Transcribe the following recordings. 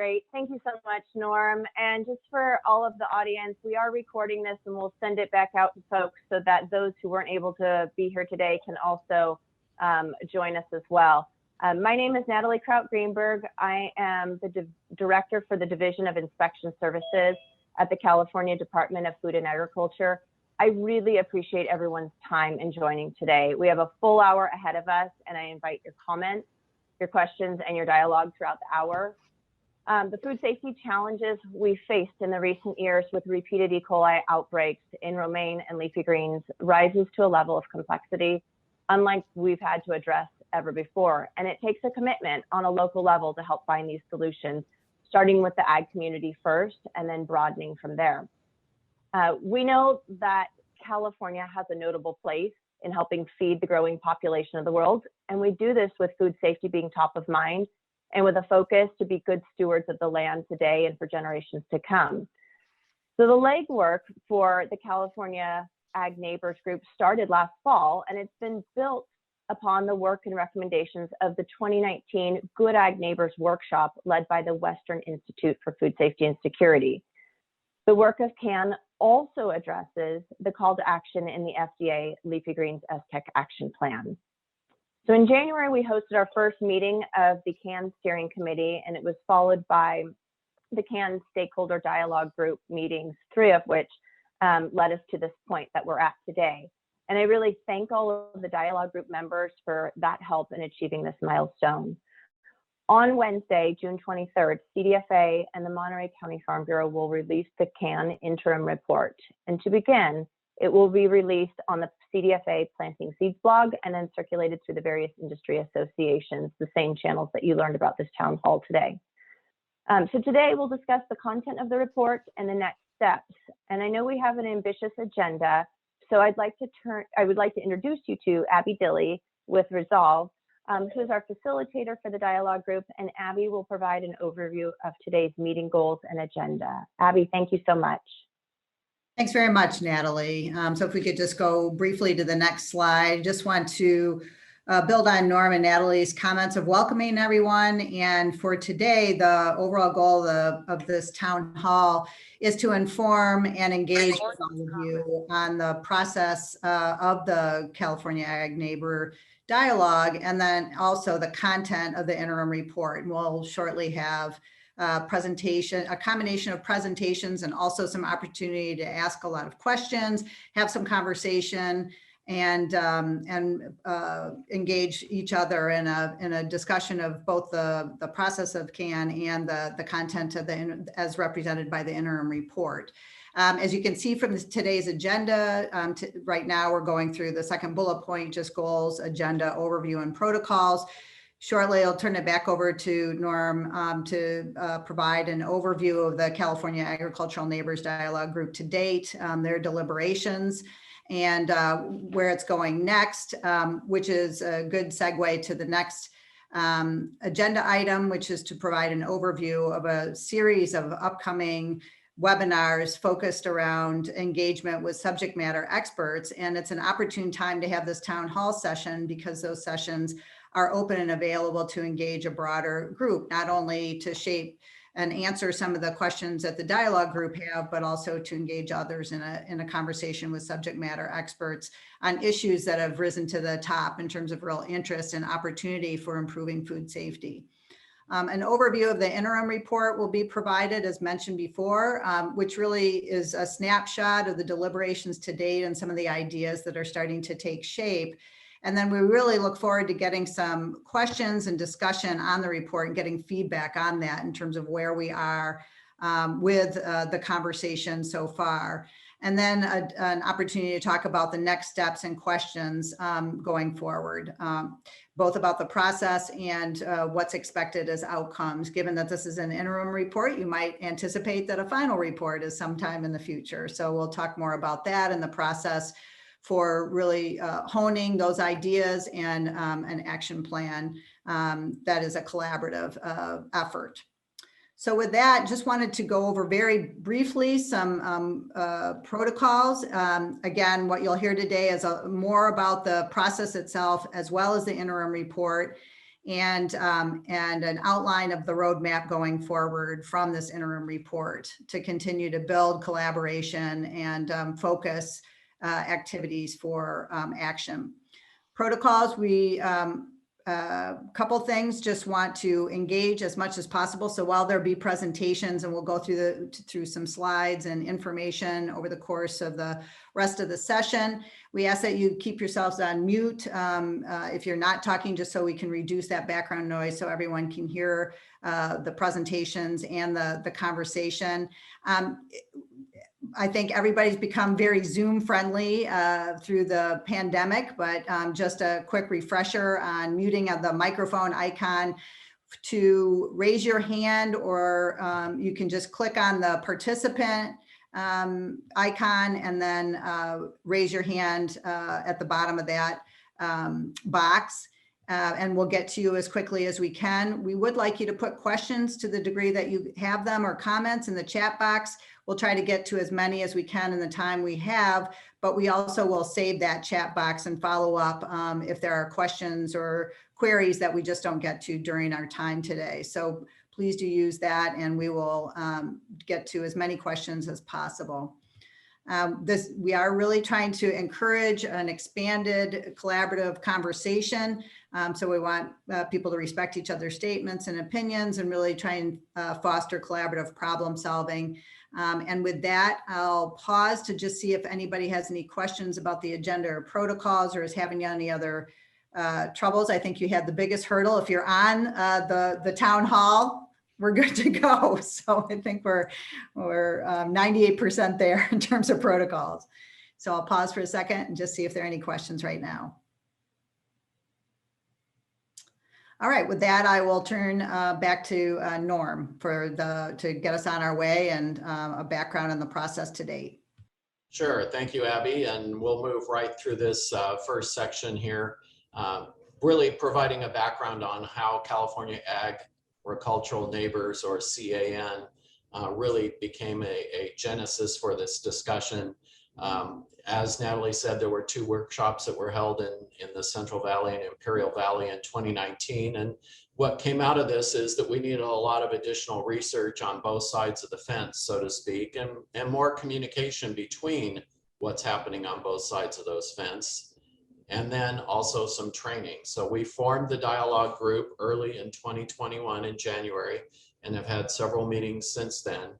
Great. Thank you so much, Norm. And just for all of the audience, we are recording this and we'll send it back out to folks so that those who weren't able to be here today can also join us as well. My name is Natalie Kraut-Greenberg. I am the Director for the Division of Inspection Services at the California Department of Food and Agriculture. I really appreciate everyone's time in joining today. We have a full hour ahead of us, and I invite your comments, your questions, and your dialogue throughout the hour. The food safety challenges we faced in the recent years with repeated E. coli outbreaks in romaine and leafy greens rises to a level of complexity unlike we've had to address ever before. And it takes a commitment on a local level to help find these solutions, starting with the ag community first and then broadening from there. We know that California has a notable place in helping feed the growing population of the world, and we do this with food safety being top of mind and with a focus to be good stewards of the land today and for generations to come. So the legwork for the California Ag Neighbors Group started last fall, and it's been built upon the work and recommendations of the 2019 Good Ag Neighbors Workshop led by the Western Institute for Food Safety and Security. The work of CAN also addresses the call to action in the FDA Leafy Greens STEC Action Plan. So in January, we hosted our first meeting of the CAN Steering Committee, and it was followed by the CAN Stakeholder Dialogue Group meetings, 3 of which led us to this point that we're at today. And I really thank all of the dialogue group members for that help in achieving this milestone. On Wednesday, June 23rd, CDFA and the Monterey County Farm Bureau will release the CAN interim report. And to begin, it will be released on the CDFA Planting Seeds blog and then circulated through the various industry associations, the same channels that you learned about this town hall today. So today we'll discuss the content of the report and the next steps. And I know we have an ambitious agenda, so I would like to introduce you to Abby Dilley with Resolve, who is our facilitator for the dialogue group, and Abby will provide an overview of today's meeting goals and agenda. Abby, thank you so much. Thanks very much, Natalie. So if we could just go briefly to the next slide, just want to build on Norm and Natalie's comments of welcoming everyone. And for today, the overall goal of this town hall is to inform and engage with all of you on the process of the California Ag Neighbor Dialogue, and then also the content of the interim report. And we'll shortly have a combination of presentations and also some opportunity to ask a lot of questions, have some conversation, and engage each other in a discussion of both the process of CAN and the content of as represented by the interim report. As you can see from today's agenda, right now we're going through the second bullet point, just goals, agenda, overview, and protocols. Shortly, I'll turn it back over to Norm to provide an overview of the California Agricultural Neighbors Dialogue Group to date, their deliberations, and where it's going next, which is a good segue to the next agenda item, which is to provide an overview of a series of upcoming webinars focused around engagement with subject matter experts. And it's an opportune time to have this town hall session because those sessions are open and available to engage a broader group, not only to shape and answer some of the questions that the dialogue group have, but also to engage others in a conversation with subject matter experts on issues that have risen to the top in terms of real interest and opportunity for improving food safety. An overview of the interim report will be provided, as mentioned before, which really is a snapshot of the deliberations to date and some of the ideas that are starting to take shape. And then we really look forward to getting some questions and discussion on the report and getting feedback on that in terms of where we are with the conversation so far. And then an opportunity to talk about the next steps and questions going forward, both about the process and what's expected as outcomes. Given that this is an interim report, you might anticipate that a final report is sometime in the future. So we'll talk more about that and the process for really honing those ideas and an action plan that is a collaborative effort. So with that, just wanted to go over very briefly some protocols. Again, what you'll hear today is more about the process itself, as well as the interim report. and an outline of the roadmap going forward from this interim report to continue to build collaboration and focus activities for action. Protocols, we couple things, just want to engage as much as possible. So while there be presentations, and we'll go through some slides and information over the course of the rest of the session, we ask that you keep yourselves on mute if you're not talking, just so we can reduce that background noise so everyone can hear the presentations and the conversation. I think everybody's become very Zoom friendly through the pandemic, but just a quick refresher on muting of the microphone icon to raise your hand, or you can just click on the participant icon and then raise your hand at the bottom of that box. And we'll get to you as quickly as we can. We would like you to put questions to the degree that you have them, or comments in the chat box. We'll try to get to as many as we can in the time we have, but we also will save that chat box and follow up if there are questions or queries that we just don't get to during our time today. So please do use that, and we will get to as many questions as possible. We are really trying to encourage an expanded collaborative conversation. So we want people to respect each other's statements and opinions, and really try and foster collaborative problem solving. And with that, I'll pause to just see if anybody has any questions about the agenda or protocols, or is having any other troubles. I think you had the biggest hurdle. If you're on the town hall, we're good to go. So I think we're 98% there in terms of protocols. So I'll pause for a second and just see if there are any questions right now. All right, with that, I will turn back to Norm to get us on our way and a background on the process to date. Sure, thank you, Abby. And we'll move right through this first section here, really providing a background on how California Agricultural Neighbors, or CAN, really became a genesis for this discussion. As Natalie said, there were 2 workshops that were held in the Central Valley and Imperial Valley in 2019. And what came out of this is that we needed a lot of additional research on both sides of the fence, so to speak, and more communication between what's happening on both sides of those fence, and then also some training. So we formed the dialogue group early in 2021 in January, and have had several meetings since then.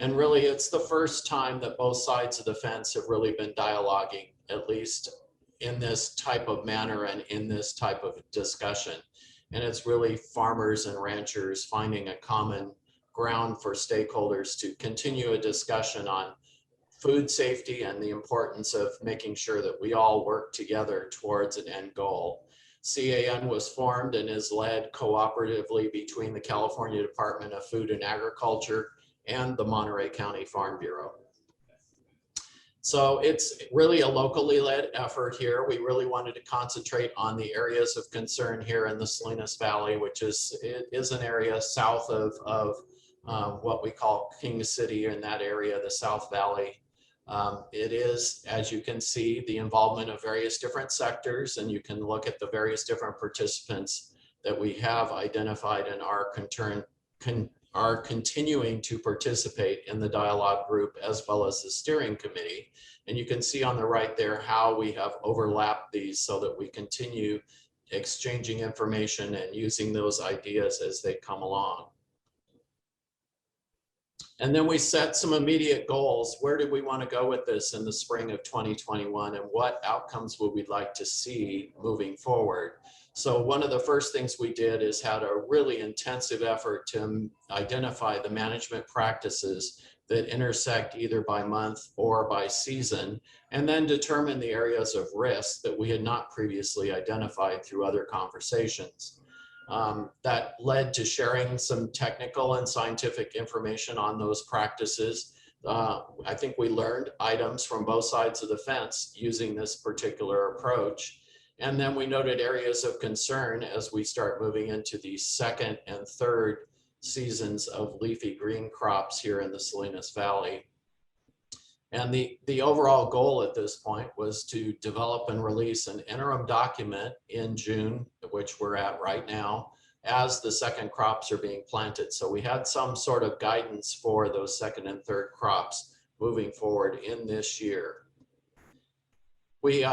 And really, it's the first time that both sides of the fence have really been dialoguing, at least in this type of manner and in this type of discussion. And it's really farmers and ranchers finding a common ground for stakeholders to continue a discussion on food safety and the importance of making sure that we all work together towards an end goal. CAN was formed and is led cooperatively between the California Department of Food and Agriculture and the Monterey County Farm Bureau. So it's really a locally led effort here. We really wanted to concentrate on the areas of concern here in the Salinas Valley, which is an area south of what we call King City, in that area, the South Valley. It is, as you can see, the involvement of various different sectors, and you can look at the various different participants that we have identified and are continuing to participate in the dialogue group, as well as the steering committee. And you can see on the right there how we have overlapped these so that we continue exchanging information and using those ideas as they come along. And then we set some immediate goals. Where did we want to go with this in the spring of 2021, and what outcomes would we like to see moving forward? So one of the first things we did is had a really intensive effort to identify the management practices that intersect either by month or by season, and then determine the areas of risk that we had not previously identified through other conversations. That led to sharing some technical and scientific information on those practices. I think we learned items from both sides of the fence using this particular approach. And then we noted areas of concern as we start moving into the second and third seasons of leafy green crops here in the Salinas Valley. And the overall goal at this point was to develop and release an interim document in June, which we're at right now, as the second crops are being planted. So we had some sort of guidance for those second and third crops moving forward in this year. We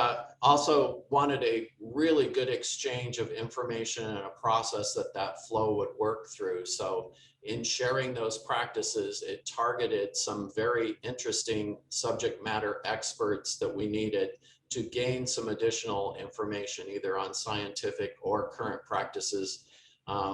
also wanted a really good exchange of information and a process that flow would work through. So in sharing those practices, it targeted some very interesting subject matter experts that we needed to gain some additional information, either on scientific or current practices,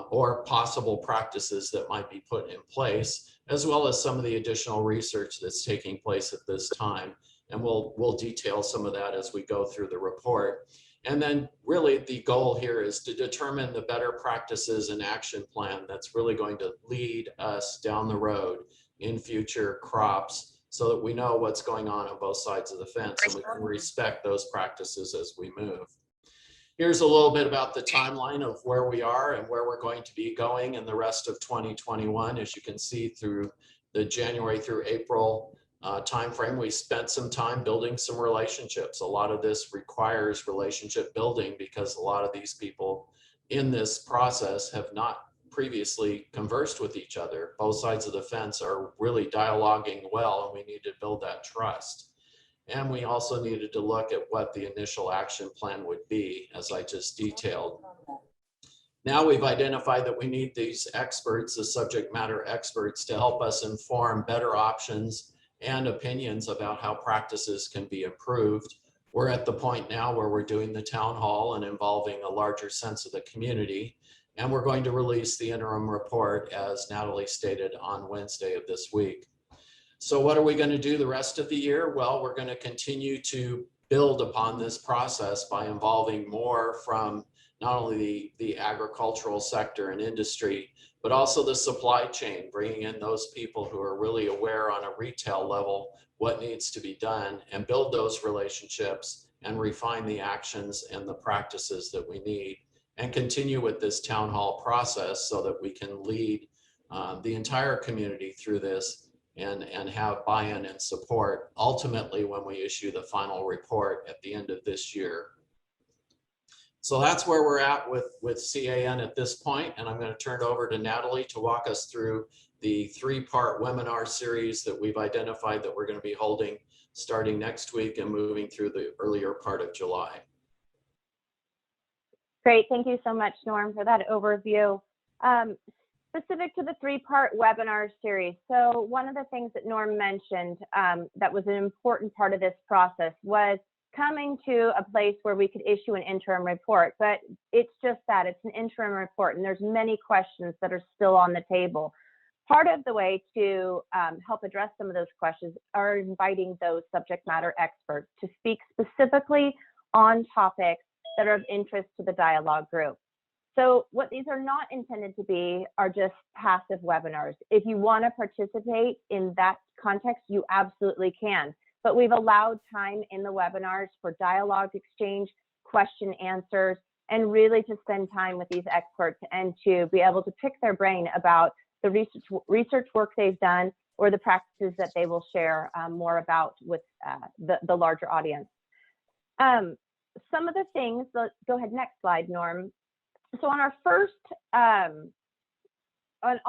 or possible practices that might be put in place, as well as some of the additional research that's taking place at this time. And we'll detail some of that as we go through the report. And then really the goal here is to determine the better practices and action plan that's really going to lead us down the road in future crops, so that we know what's going on both sides of the fence and we can respect those practices as we move. Here's a little bit about the timeline of where we are and where we're going to be going in the rest of 2021. As you can see, through the January through April timeframe, we spent some time building some relationships. A lot of this requires relationship building because a lot of these people in this process have not previously conversed with each other. Both sides of the fence are really dialoguing well, and we need to build that trust. And we also needed to look at what the initial action plan would be, as I just detailed. Now we've identified that we need these experts, the subject matter experts, to help us inform better options and opinions about how practices can be improved. We're at the point now where we're doing the town hall and involving a larger sense of the community. And we're going to release the interim report, as Natalie stated, on Wednesday of this week. So what are we going to do the rest of the year? Well, we're going to continue to build upon this process by involving more from not only the agricultural sector and industry, but also the supply chain, bringing in those people who are really aware on a retail level what needs to be done, and build those relationships and refine the actions and the practices that we need, and continue with this town hall process so that we can lead the entire community through this and have buy-in and support ultimately when we issue the final report at the end of this year. So that's where we're at with CAN at this point, and I'm going to turn it over to Natalie to walk us through the three-part webinar series that we've identified that we're going to be holding starting next week and moving through the earlier part of July. Great, thank you so much, Norm, for that overview. Specific to the three-part webinar series, so one of the things that Norm mentioned that was an important part of this process was coming to a place where we could issue an interim report, but it's just that, it's an interim report, and there's many questions that are still on the table. Part of the way to help address some of those questions are inviting those subject matter experts to speak specifically on topics that are of interest to the dialogue group. So what these are not intended to be are just passive webinars. If you want to participate in that context, you absolutely can. But we've allowed time in the webinars for dialogue exchange, question answers, and really to spend time with these experts and to be able to pick their brain about the research work they've done or the practices that they will share more about with the larger audience. Some of the things, go ahead, next slide, Norm. So on our first, on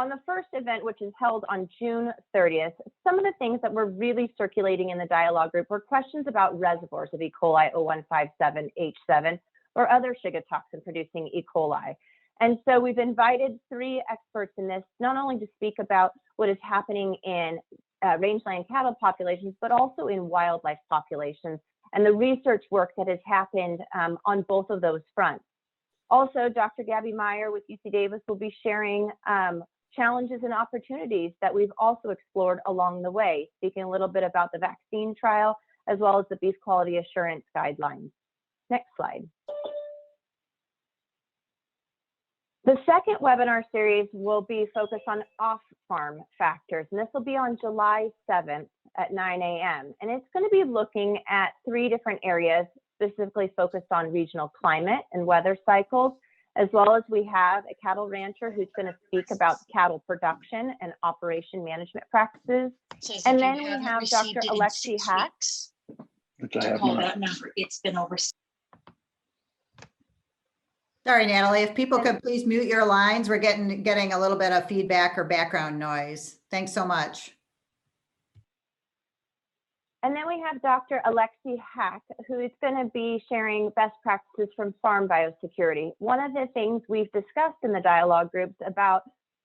the first event, which is held on June 30th, some of the things that were really circulating in the dialogue group were questions about reservoirs of E. coli 0157H7 or other Shiga toxin producing E. coli. And so we've invited three experts in this, not only to speak about what is happening in rangeland cattle populations, but also in wildlife populations and the research work that has happened on both of those fronts. Also, Dr. Gabby Meyer with UC Davis will be sharing challenges and opportunities that we've also explored along the way, speaking a little bit about the vaccine trial, as well as the beef quality assurance guidelines. Next slide. The second webinar series will be focused on off-farm factors, and this will be on July 7th at 9 a.m. And it's going to be looking at three different areas, specifically focused on regional climate and weather cycles, as well as we have a cattle rancher who's going to speak about cattle production and operation management practices. And then we have Dr. Alexi Hack. To call that number, it's been over. Sorry, Natalie, if people could please mute your lines, we're getting a little bit of feedback or background noise. Thanks so much. And then we have Dr. Alexi Hack, who is going to be sharing best practices from farm biosecurity. One of the things we've discussed in the dialogue groups about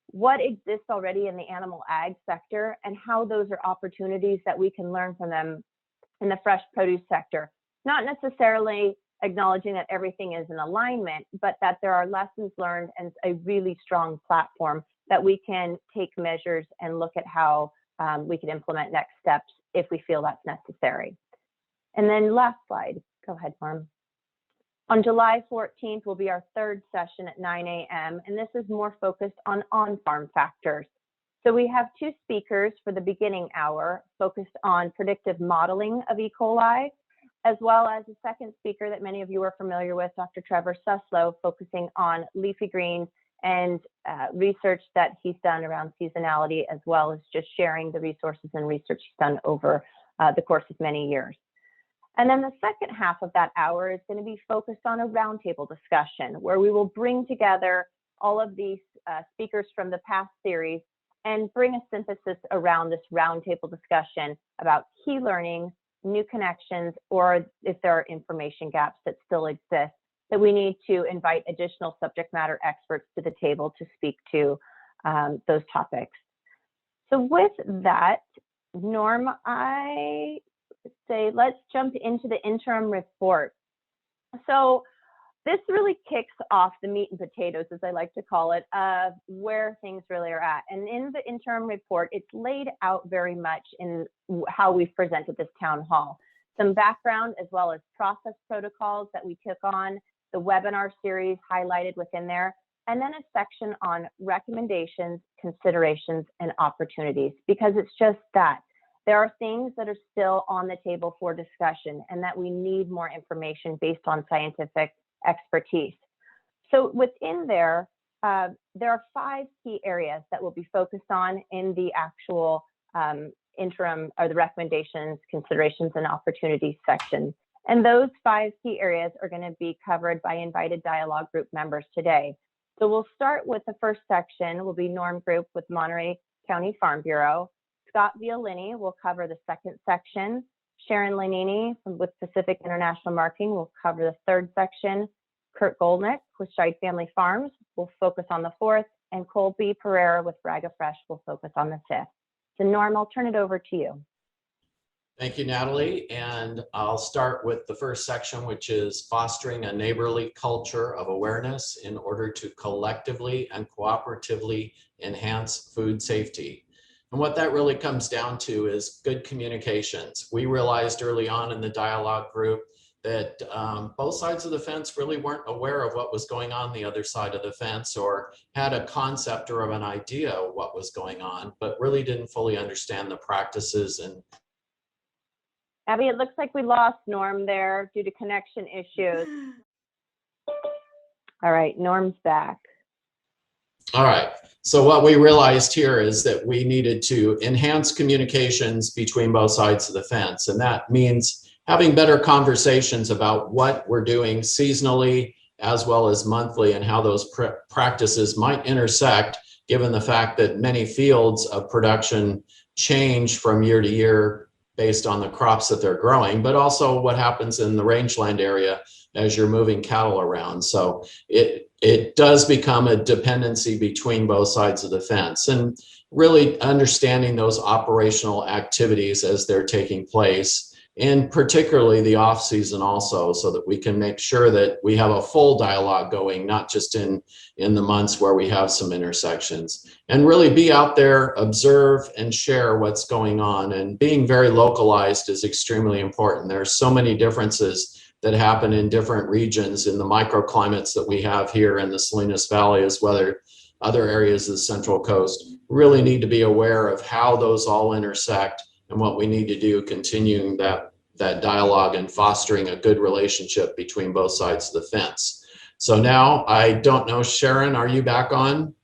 what exists already in the animal ag sector and how those are opportunities that we can learn from them in the fresh produce sector. Not necessarily acknowledging that everything is in alignment, but that there are lessons learned and a really strong platform that we can take measures and look at how we can implement next steps if we feel that's necessary. And then last slide, go ahead, Norm. On July 14th will be our third session at 9 a.m. and this is more focused on on-farm factors. So we have two speakers for the beginning hour focused on predictive modeling of E. coli, as well as a second speaker that many of you are familiar with, Dr. Trevor Suslow, focusing on leafy greens and research that he's done around seasonality, as well as just sharing the resources and research he's done over the course of many years. And then the second half of that hour is going to be focused on a roundtable discussion where we will bring together all of these speakers from the past series and bring a synthesis around this roundtable discussion about key learnings, new connections, or if there are information gaps that still exist that we need to invite additional subject matter experts to the table to speak to those topics. So with that, Norm, I say let's jump into the interim report. So this really kicks off the meat and potatoes, as I like to call it, of where things really are at. And in the interim report, it's laid out very much in how we've presented this town hall. Some background as well as process protocols that we took on, the webinar series highlighted within there, and then a section on recommendations, considerations, and opportunities, because it's just that. There are things that are still on the table for discussion and that we need more information based on scientific expertise. So within there, there are 5 key areas that will be focused on in the actual interim or the recommendations, considerations, and opportunities section. And those 5 key areas are going to be covered by invited dialogue group members today. So we'll start with the first section, will be Norm Group with Monterey County Farm Bureau. Scott Violini will cover the second section. Sharon Lanini with Pacific International Marketing will cover the third section. Kurt Goldnick with Scheid Family Farms will focus on the fourth, and Colby Pereira with Braga Fresh will focus on the fifth. So Norm, I'll turn it over to you. Thank you, Natalie. And I'll start with the first section, which is fostering a neighborly culture of awareness in order to collectively and cooperatively enhance food safety. And what that really comes down to is good communications. We realized early on in the dialogue group that both sides of the fence really weren't aware of what was going on the other side of the fence, or had a concept or of an idea of what was going on, but really didn't fully understand the practices. And Abby, it looks like we lost Norm there due to connection issues. All right, Norm's back. All right. So what we realized here is that we needed to enhance communications between both sides of the fence. And that means having better conversations about what we're doing seasonally as well as monthly, and how those practices might intersect, given the fact that many fields of production change from year to year based on the crops that they're growing, but also what happens in the rangeland area as you're moving cattle around. So it does become a dependency between both sides of the fence, and really understanding those operational activities as they're taking place, and particularly the off season also, so that we can make sure that we have a full dialogue going, not just in the months where we have some intersections, and really be out there, observe and share what's going on. And being very localized is extremely important. There are so many differences that happen in different regions in the microclimates that we have here in the Salinas Valley, as well as other areas of the Central Coast. Really need to be aware of how those all intersect and what we need to do, continuing that dialogue and fostering a good relationship between both sides of the fence. So now I don't know, Sharon, are you back on?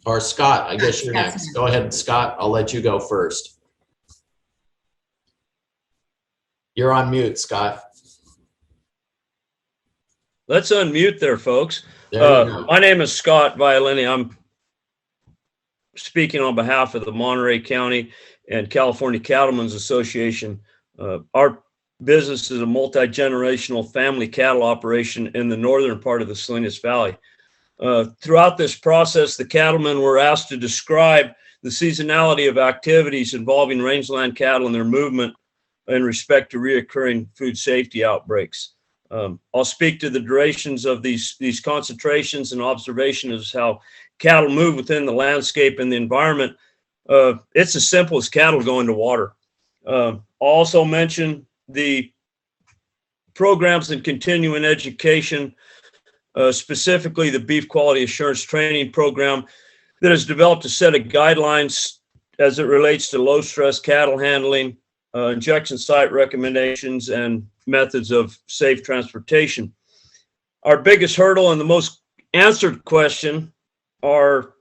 Or Scott, I guess you're next. Go ahead, Scott. I'll let you go first. You're on mute, Scott. Let's unmute there, folks. There you go. My name is Scott Violini. I'm speaking on behalf of the Monterey County and California Cattlemen's Association. Our business is a multi-generational family cattle operation in the northern part of the Salinas Valley. Throughout this process, the cattlemen were asked to describe the seasonality of activities involving rangeland cattle and their movement in respect to reoccurring food safety outbreaks. I'll speak to the durations of these concentrations and observations how cattle move within the landscape and the environment. It's as simple as cattle going to water. I'll also mention the programs and continuing education, specifically the Beef Quality Assurance Training Program that has developed a set of guidelines as it relates to low stress cattle handling, injection site recommendations, and methods of safe transportation. Our biggest hurdle and the most answered question are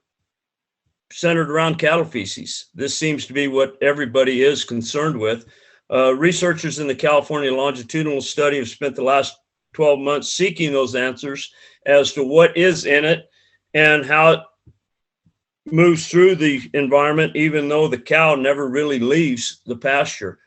centered around cattle feces. This seems to be what everybody is concerned with. Researchers in the California longitudinal study have spent the last 12 months seeking those answers as to what is in it and how it moves through the environment, even though the cow never really leaves the pasture.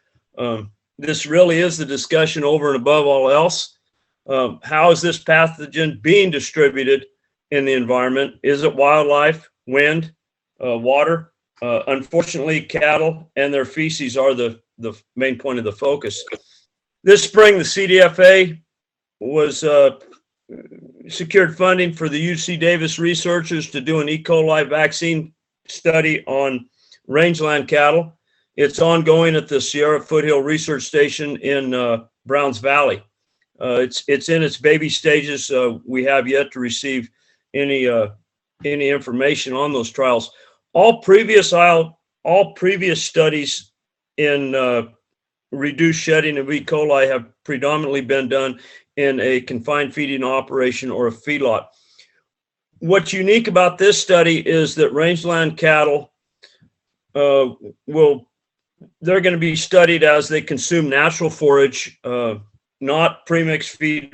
This really is the discussion over and above all else. How is this pathogen being distributed in the environment? Is it wildlife, wind, water? Unfortunately, cattle and their feces are the main point of the focus. This spring, the CDFA was secured funding for the UC Davis researchers to do an E. coli vaccine study on rangeland cattle. It's ongoing at the Sierra Foothill Research Station in Browns Valley. It's in its baby stages. We have yet to receive any information on those trials. All previous studies in reduced shedding of E. coli have predominantly been done in a confined feeding operation or a feedlot. What's unique about this study is that rangeland cattle they're going to be studied as they consume natural forage, not premixed feed,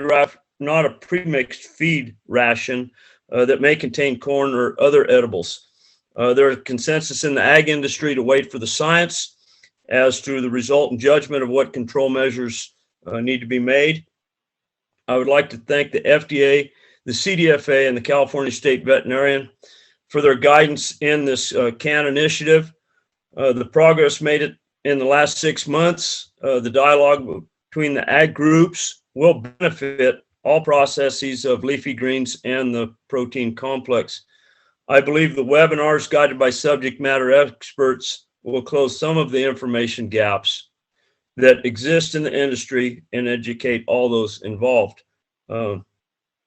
not a premixed feed ration that may contain corn or other edibles. There's consensus in the ag industry to wait for the science as to the resultant judgment of what control measures need to be made. I would like to thank the FDA, the CDFA, and the California State Veterinarian for their guidance in this CAN initiative. The progress made it in the last 6 months, the dialogue between the ag groups will benefit all processes of leafy greens and the protein complex. I believe the webinars guided by subject matter experts will close some of the information gaps that exist in the industry and educate all those involved.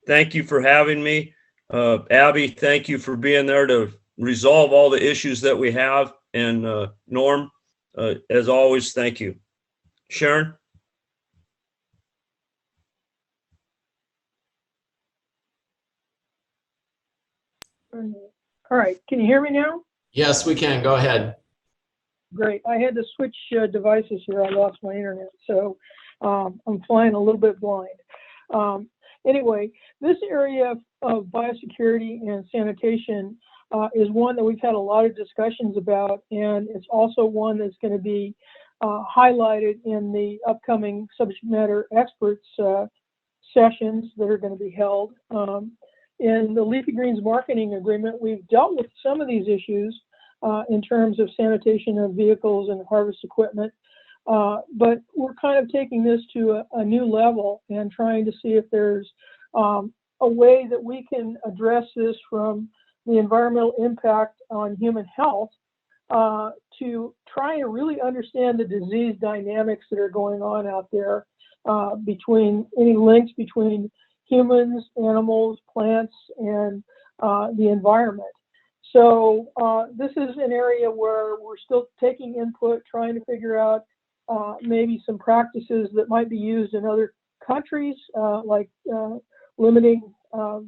Thank you for having me. Abby, thank you for being there to resolve all the issues that we have. And Norm, as always, thank you. Sharon? All right, can you hear me now? Yes, we can. Go ahead. Great. I had to switch devices here. I lost my internet, so I'm flying a little bit blind. Anyway, this area of biosecurity and sanitation is one that we've had a lot of discussions about, and it's also one that's going to be highlighted in the upcoming subject matter experts sessions that are going to be held. In the Leafy Greens Marketing Agreement, we've dealt with some of these issues in terms of sanitation of vehicles and harvest equipment, but we're kind of taking this to a new level and trying to see if there's a way that we can address this from the environmental impact on human health to try to really understand the disease dynamics that are going on out there, between any links between humans, animals, plants, and the environment. So this is an area where we're still taking input, trying to figure out maybe some practices that might be used in other countries, like limiting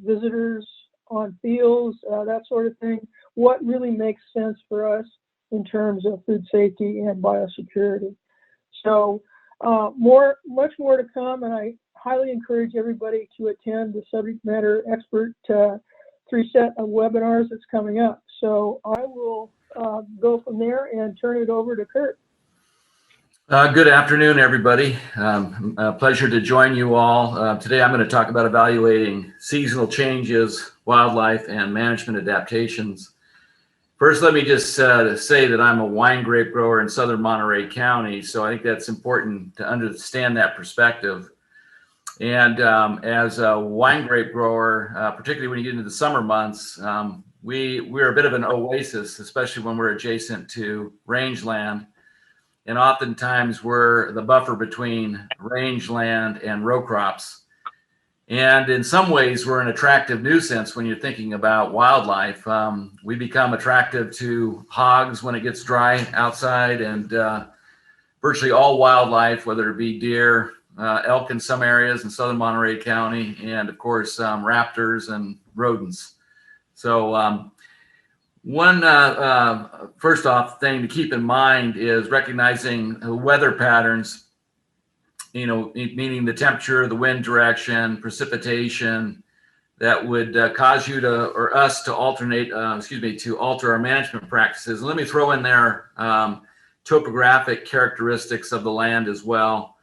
visitors on fields, that sort of thing. What really makes sense for us in terms of food safety and biosecurity. So much more to come, and I highly encourage everybody to attend the subject matter expert 3 set of webinars that's coming up. So I will go from there and turn it over to Kurt. Good afternoon, everybody. A pleasure to join you all. Today I'm going to talk about evaluating seasonal changes, wildlife, and management adaptations. First, let me just say that I'm a wine grape grower in southern Monterey County, so I think that's important to understand that perspective. And as a wine grape grower, particularly when you get into the summer months, we're a bit of an oasis, especially when we're adjacent to rangeland. And oftentimes we're the buffer between rangeland and row crops. And in some ways, we're an attractive nuisance when you're thinking about wildlife. We become attractive to hogs when it gets dry outside, and virtually all wildlife, whether it be deer, elk in some areas in southern Monterey County, and of course, raptors and rodents. So one first off thing to keep in mind is recognizing weather patterns, meaning the temperature, the wind direction, precipitation, that would cause you to, or us to to alter our management practices. And let me throw in there topographic characteristics of the land as well,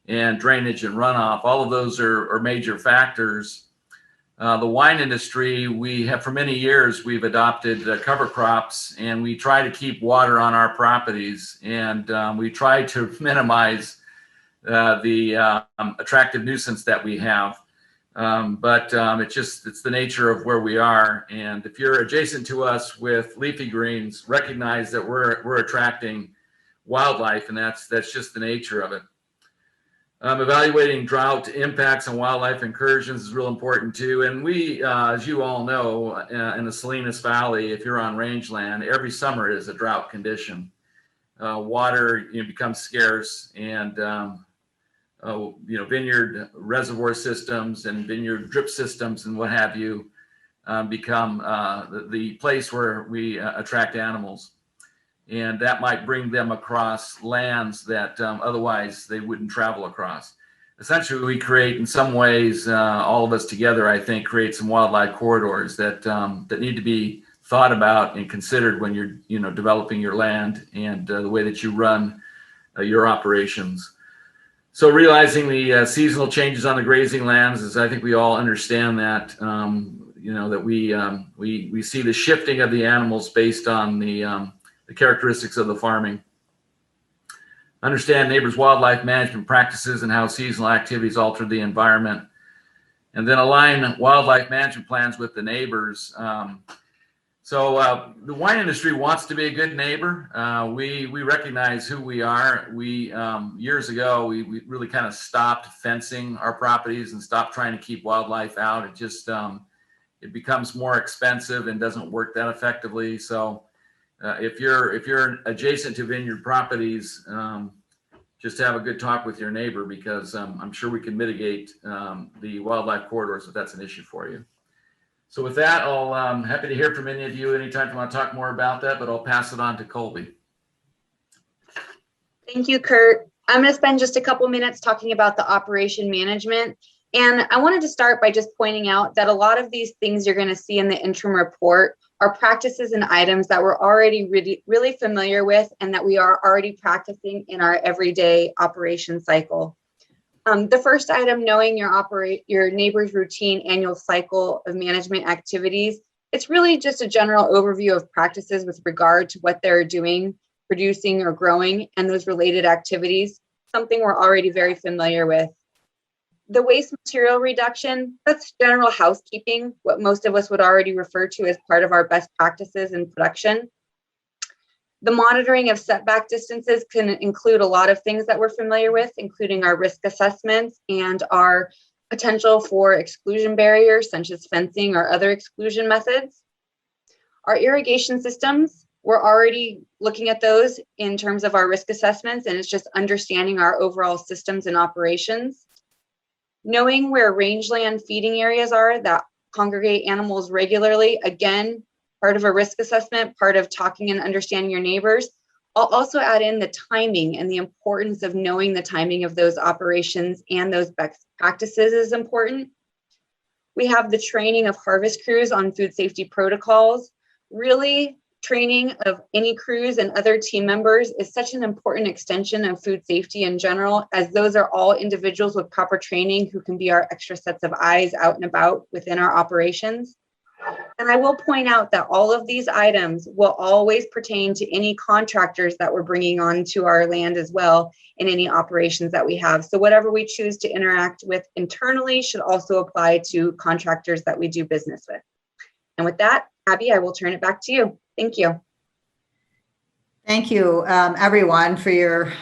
and drainage and runoff. All of those are major factors. The wine industry, for many years, we've adopted cover crops, and we try to keep water on our properties, and we try to minimize the attractive nuisance that we have. But it's the nature of where we are. And if you're adjacent to us with leafy greens, recognize that we're attracting wildlife, and that's just the nature of it. Evaluating drought impacts on wildlife incursions is real important too. And we, as you all know, in the Salinas Valley, if you're on rangeland, every summer is a drought condition. Water becomes scarce, and vineyard reservoir systems and vineyard drip systems and what have you become the place where we attract animals. And that might bring them across lands that otherwise they wouldn't travel across. Essentially, we create, in some ways, all of us together, I think, create some wildlife corridors that need to be thought about and considered when you're developing your land and the way that you run your operations. So realizing the seasonal changes on the grazing lands is, I think we all understand that, that we see the shifting of the animals based on the characteristics of the farming. Understand neighbors' wildlife management practices and how seasonal activities alter the environment. And then align wildlife management plans with the neighbors. So the wine industry wants to be a good neighbor. We recognize who we are. We years ago, we really kind of stopped fencing our properties and stopped trying to keep wildlife out. It just, it becomes more expensive and doesn't work that effectively. So if you're adjacent to vineyard properties, just have a good talk with your neighbor, because I'm sure we can mitigate the wildlife corridors if that's an issue for you. So with that, I'm happy to hear from any of you anytime you want to talk more about that, but I'll pass it on to Colby. Thank you, Kurt. I'm going to spend just a couple minutes talking about the operation management. And I wanted to start by just pointing out that a lot of these things you're going to see in the interim report are practices and items that we're already really familiar with and that we are already practicing in our everyday operation cycle. The first item, knowing your neighbor's routine annual cycle of management activities. It's really just a general overview of practices with regard to what they're doing, producing or growing, and those related activities, something we're already very familiar with. The waste material reduction, that's general housekeeping, what most of us would already refer to as part of our best practices in production. The monitoring of setback distances can include a lot of things that we're familiar with, including our risk assessments and our potential for exclusion barriers, such as fencing or other exclusion methods. Our irrigation systems, we're already looking at those in terms of our risk assessments, and it's just understanding our overall systems and operations. Knowing where rangeland feeding areas are that congregate animals regularly, again, part of a risk assessment, part of talking and understanding your neighbors. I'll also add in the timing, and the importance of knowing the timing of those operations and those best practices is important. We have the training of harvest crews on food safety protocols. Really, training of any crews and other team members is such an important extension of food safety in general, as those are all individuals with proper training who can be our extra sets of eyes out and about within our operations. And I will point out that all of these items will always pertain to any contractors that we're bringing onto our land as well in any operations that we have. So whatever we choose to interact with internally should also apply to contractors that we do business with. And with that, Abby, I will turn it back to you. Thank you. Thank you, everyone, for your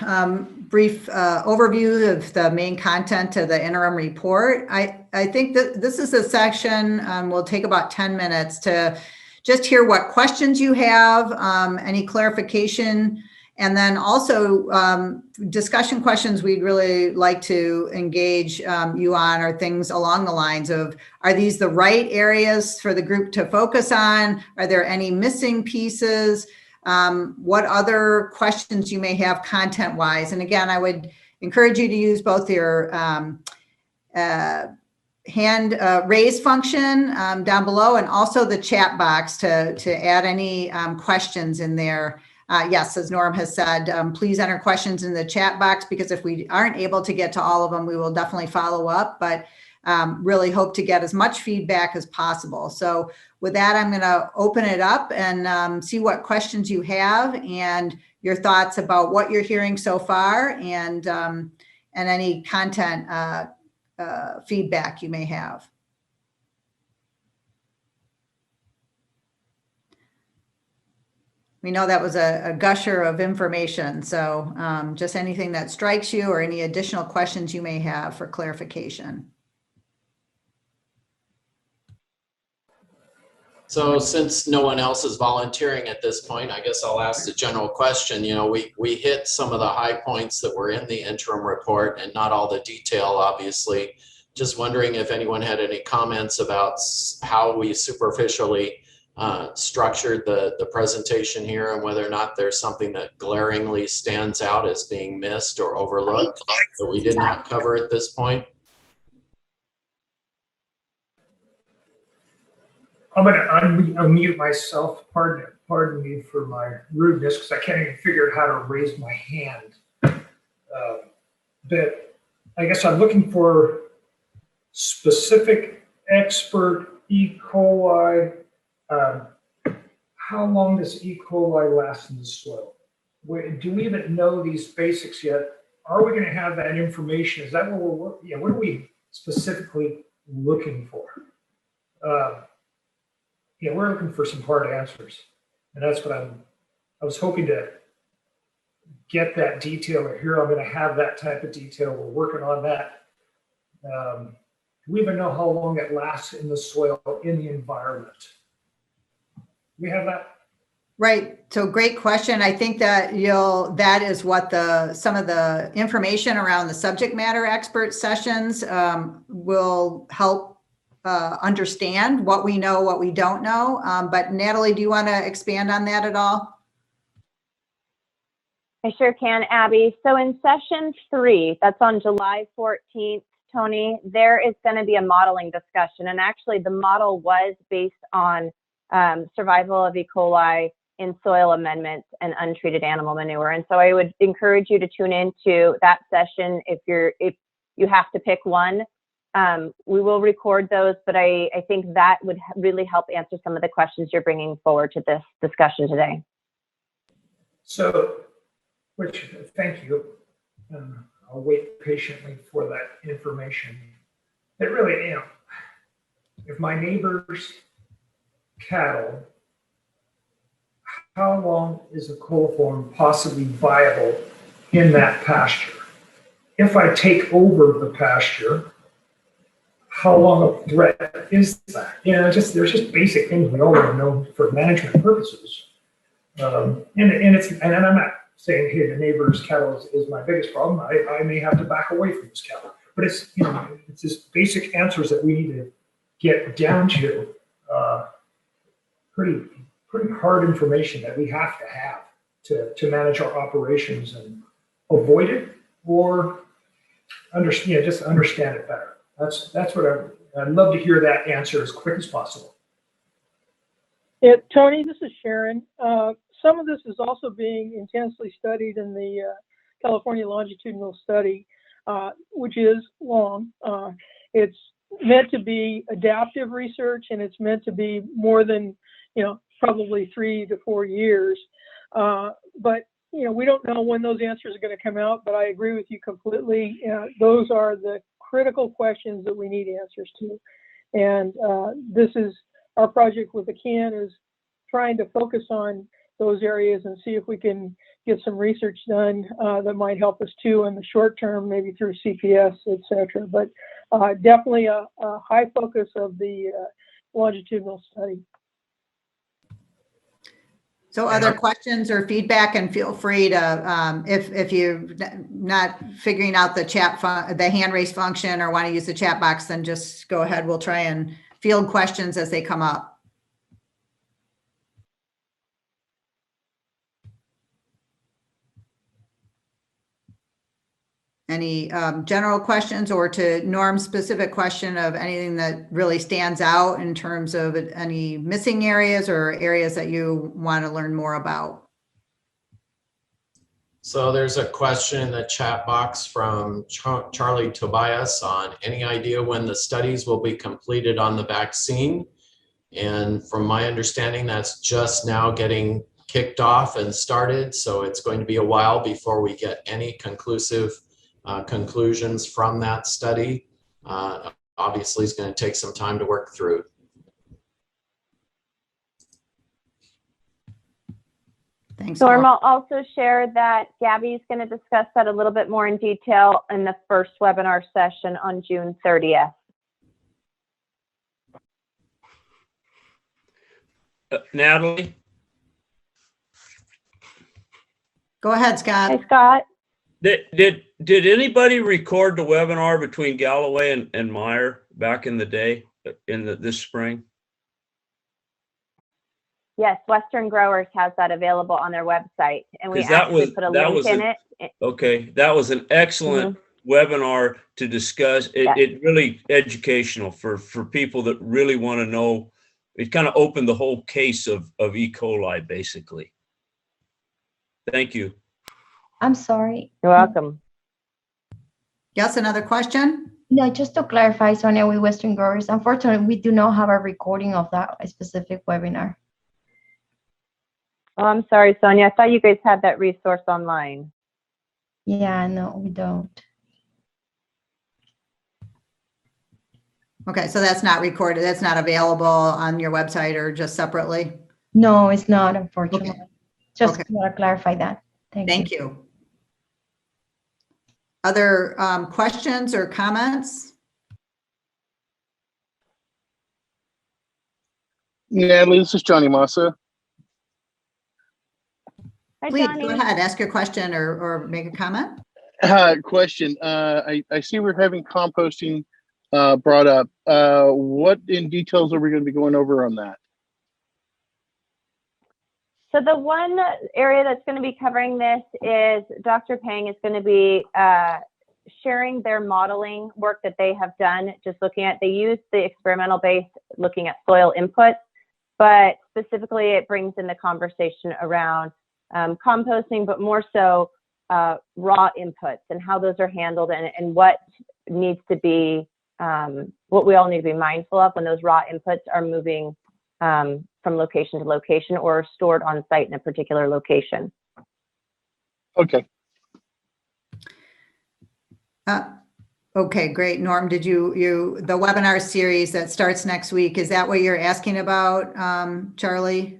brief overview of the main content of the interim report. I think that this is a section, will take about 10 minutes to just hear what questions you have, any clarification, and then also discussion questions we'd really like to engage you on are things along the lines of, are these the right areas for the group to focus on? Are there any missing pieces? What other questions you may have content-wise? And again, I would encourage you to use both your hand raise function down below and also the chat box to add any questions in there. Yes, as Norm has said, please enter questions in the chat box, because if we aren't able to get to all of them, we will definitely follow up, but really hope to get as much feedback as possible. So with that, I'm going to open it up and see what questions you have and your thoughts about what you're hearing so far, and any content feedback you may have. We know that was a gusher of information, so just anything that strikes you or any additional questions you may have for clarification. So since no one else is volunteering at this point, I guess I'll ask the general question. You know, we hit some of the high points that were in the interim report and not all the detail, obviously. Just wondering if anyone had any comments about how we superficially structured the presentation here, and whether or not there's something that glaringly stands out as being missed or overlooked that we did not cover at this point. I'm going to unmute myself. Pardon me for my rudeness, because I can't even figure out how to raise my hand. But I guess I'm looking for specific expert E. coli. How long does E. coli last in the soil? Do we even know these basics yet? Are we going to have that information? Is that what we're, yeah, what are we specifically looking for? Yeah, we're looking for some hard answers, and that's what I was hoping to get that detail. Here, I'm going to have that type of detail. We're working on that. Do we even know how long it lasts in the soil, in the environment? We have that. Right. So great question. I think that that is what some of the information around the subject matter expert sessions will help understand what we know, what we don't know. But Natalie, do you want to expand on that at all? I sure can, Abby. So in session 3, that's on July 14th, Tony, there is going to be a modeling discussion. And actually the model was based on survival of E. coli in soil amendments and untreated animal manure. And so I would encourage you to tune into that session if you have to pick one. We will record those, but I think that would really help answer some of the questions you're bringing forward to this discussion today. So, thank you. I'll wait patiently for that information. It really, you know, if my neighbor's cattle, how long is a coliform possibly viable in that pasture? If I take over the pasture, how long a threat is that? You know, there's just basic things we all want to know for management purposes. And I'm not saying, hey, the neighbor's cattle is my biggest problem. I may have to back away from this cattle. but it's, you know, it's just basic answers that we need to get down to. Pretty hard information that we have to manage our operations and avoid it or understand, just understand it better. That's what I'd love to hear that answer as quick as possible. Yeah, Tony, this is Sharon. Some of this is also being intensely studied in the California longitudinal study, which is long. It's meant to be adaptive research, and it's meant to be more than, you know, probably 3 to 4 years. But, you know, we don't know when those answers are going to come out, but I agree with you completely. Those are the critical questions that we need answers to. And this is our project with the CAN, is trying to focus on those areas and see if we can get some research done that might help us too in the short term, maybe through CPS, et cetera. But definitely a high focus of the longitudinal study. So other questions or feedback, and feel free to, if you're not figuring out the hand raise function or want to use the chat box, then just go ahead. We'll try and field questions as they come up. Any general questions, or to Norm's specific question of anything that really stands out in terms of any missing areas or areas that you want to learn more about? So there's a question in the chat box from Charlie Tobias on any idea when the studies will be completed on the vaccine. And from my understanding, that's just now getting kicked off and started. So it's going to be a while before we get any conclusive conclusions from that study. Obviously, it's going to take some time to work through. Thanks. Norm, I'll also share that Gabby's going to discuss that a little bit more in detail in the first webinar session on June 30th. Natalie? Go ahead, Scott. Hi, Scott. Did anybody record the webinar between Galloway and Meyer back in the day, this spring? Yes, Western Growers has that available on their website, and we actually put a link in it. Okay, that was an excellent webinar to discuss. It really educational for people that really want to know. It kind of opened the whole case of E. coli, basically. Thank you. I'm sorry. You're welcome. Yes, another question? No, just to clarify, Sonia, with Western Growers, unfortunately, we do not have a recording of that specific webinar. Oh, I'm sorry, Sonia. I thought you guys had that resource online. Yeah, no, we don't. Okay, so that's not recorded. That's not available on your website or just separately? No, it's not, unfortunately. Okay. Just want to clarify that. Thank you. Other questions or comments? Natalie, this is Johnny Massa. Hi, Please Johnny. go ahead, ask your question or make a comment. Question. I see we're having composting brought up. What in details are we going to be going over on that? So the one area that's going to be covering this is Dr. Pang is going to be sharing their modeling work that they have done, just looking at, they use the experimental base looking at soil inputs, but specifically it brings in the conversation around composting, but more so raw inputs and how those are handled and what needs to be, what we all need to be mindful of when those raw inputs are moving from location to location or stored on site in a particular location. Okay. Okay, great. Norm, did the webinar series that starts next week, is that what you're asking about, Charlie?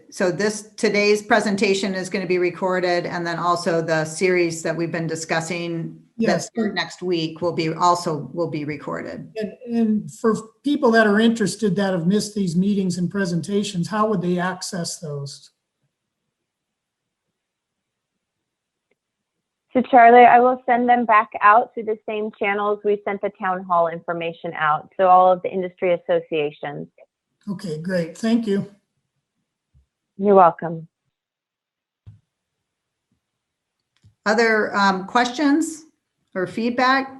So today's presentation is going to be recorded, and then also the series that we've been discussing that's for next week will be recorded. And for people that are interested that have missed these meetings and presentations, how would they access those? So Charlie, I will send them back out through the same channels we sent the town hall information out. So all of the industry associations. Okay, great. Thank you. You're welcome. Other questions or feedback?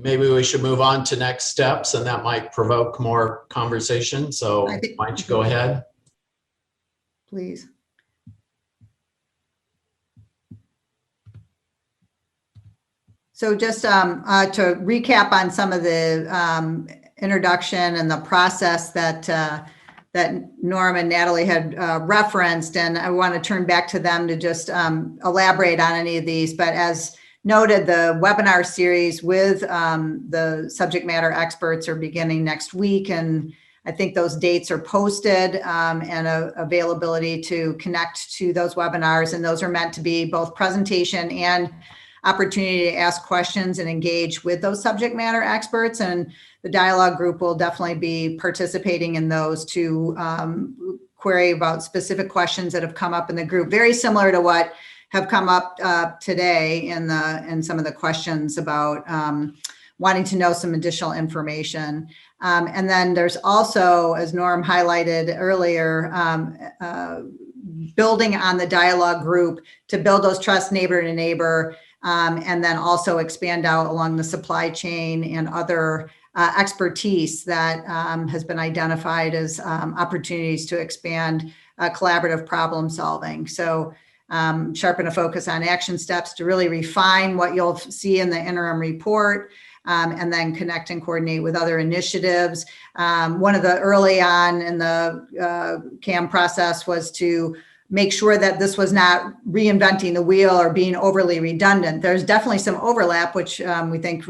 Maybe we should move on to next steps, and that might provoke more conversation. So why don't you go ahead? Please. So just to recap on some of the introduction and the process that Norm and Natalie had referenced, and I want to turn back to them to just elaborate on any of these. But as noted, the webinar series with the subject matter experts are beginning next week, and I think those dates are posted and availability to connect to those webinars, and those are meant to be both presentation and opportunity to ask questions and engage with those subject matter experts. And the dialogue group will definitely be participating in those to query about specific questions that have come up in the group, very similar to what have come up today in some of the questions about wanting to know some additional information. And then there's also, as Norm highlighted earlier, building on the dialogue group to build those trust neighbor to neighbor, and then also expand out along the supply chain and other expertise that has been identified as opportunities to expand collaborative problem solving. So sharpen a focus on action steps to really refine what you'll see in the interim report, and then connect and coordinate with other initiatives. One of the early on in the CAM process was to make sure that this was not reinventing the wheel or being overly redundant. There's definitely some overlap, which we think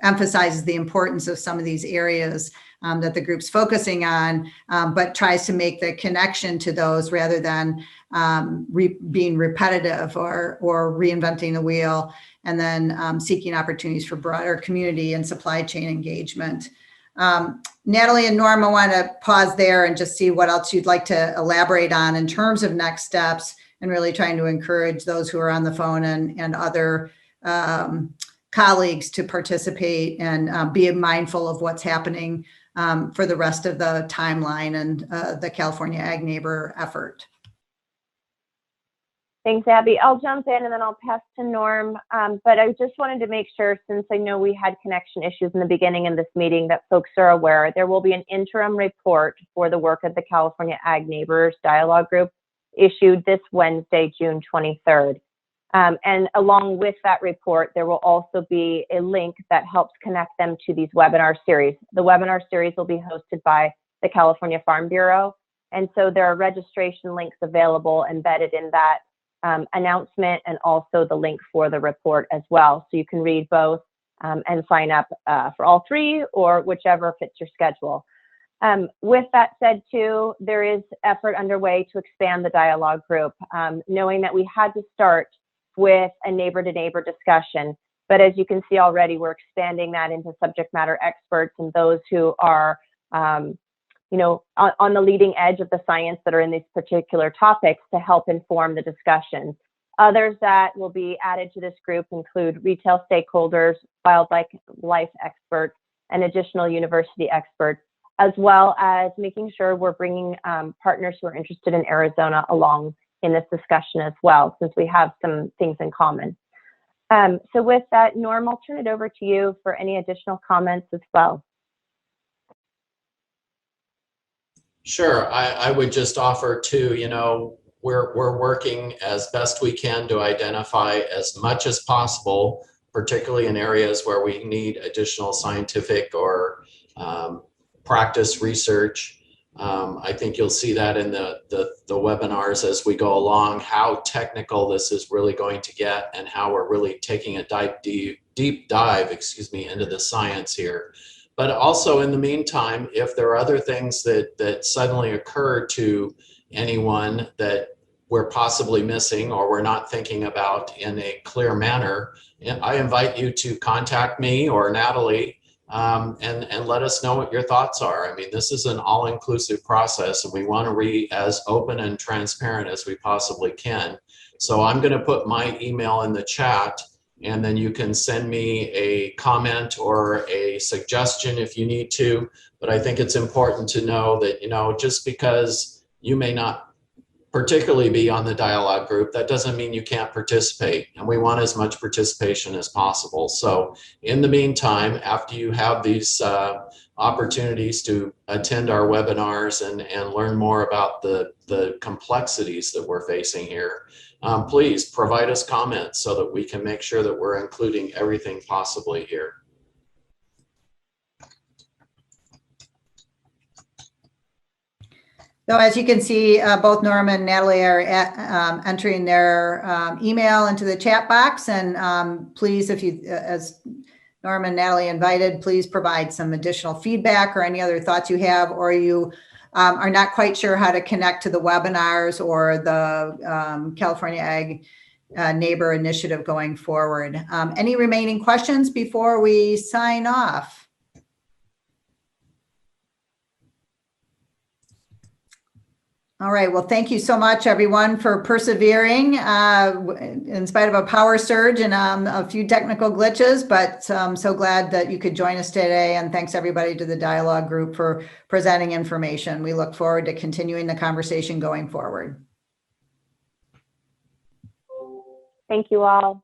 emphasizes the importance of some of these areas that the group's focusing on, but tries to make the connection to those rather than being repetitive or reinventing the wheel, and then seeking opportunities for broader community and supply chain engagement. Natalie and Norm, I want to pause there and just see what else you'd like to elaborate on in terms of next steps, and really trying to encourage those who are on the phone and other colleagues to participate and be mindful of what's happening for the rest of the timeline and the California Ag Neighbor effort. Thanks, Abby. I'll jump in and then I'll pass to Norm. But I just wanted to make sure, since I know we had connection issues in the beginning of this meeting, that folks are aware there will be an interim report for the work of the California Ag Neighbors Dialogue Group issued this Wednesday, June 23rd. And along with that report, there will also be a link that helps connect them to these webinar series. The webinar series will be hosted by the California Farm Bureau. And so there are registration links available embedded in that announcement, and also the link for the report as well. So you can read both and sign up for all three, or whichever fits your schedule. With that said too, there is effort underway to expand the dialogue group, knowing that we had to start with a neighbor to neighbor discussion. But as you can see already, we're expanding that into subject matter experts and those who are on the leading edge of the science that are in these particular topics to help inform the discussions. Others that will be added to this group include retail stakeholders, wildlife experts, and additional university experts, as well as making sure we're bringing partners who are interested in Arizona along in this discussion as well, since we have some things in common. So with that, Norm, I'll turn it over to you for any additional comments as well. Sure, I would just offer too, we're working as best we can to identify as much as possible, particularly in areas where we need additional scientific or practice research. I think you'll see that in the webinars as we go along, how technical this is really going to get, and how we're really taking a deep dive, into the science here. But also in the meantime, if there are other things that suddenly occur to anyone that we're possibly missing or we're not thinking about in a clear manner, I invite you to contact me or Natalie and let us know what your thoughts are. I mean, this is an all-inclusive process, and we want to be as open and transparent as we possibly can. So I'm going to put my email in the chat, and then you can send me a comment or a suggestion if you need to. But I think it's important to know that, you know, just because you may not particularly be on the dialogue group, that doesn't mean you can't participate, and we want as much participation as possible. So in the meantime, after you have these opportunities to attend our webinars and learn more about the complexities that we're facing here, please provide us comments so that we can make sure that we're including everything possibly here. So as you can see, both Norma and Natalie are entering their email into the chat box. And please, if you, as Norma and Natalie invited, please provide some additional feedback or any other thoughts you have, or you are not quite sure how to connect to the webinars or the California Ag Neighbor Initiative going forward. Any remaining questions before we sign off? All right. Well, thank you so much, everyone, for persevering in spite of a power surge and a few technical glitches, but I'm so glad that you could join us today. And thanks, everybody, to the dialogue group for presenting information. We look forward to continuing the conversation going forward. Thank you all.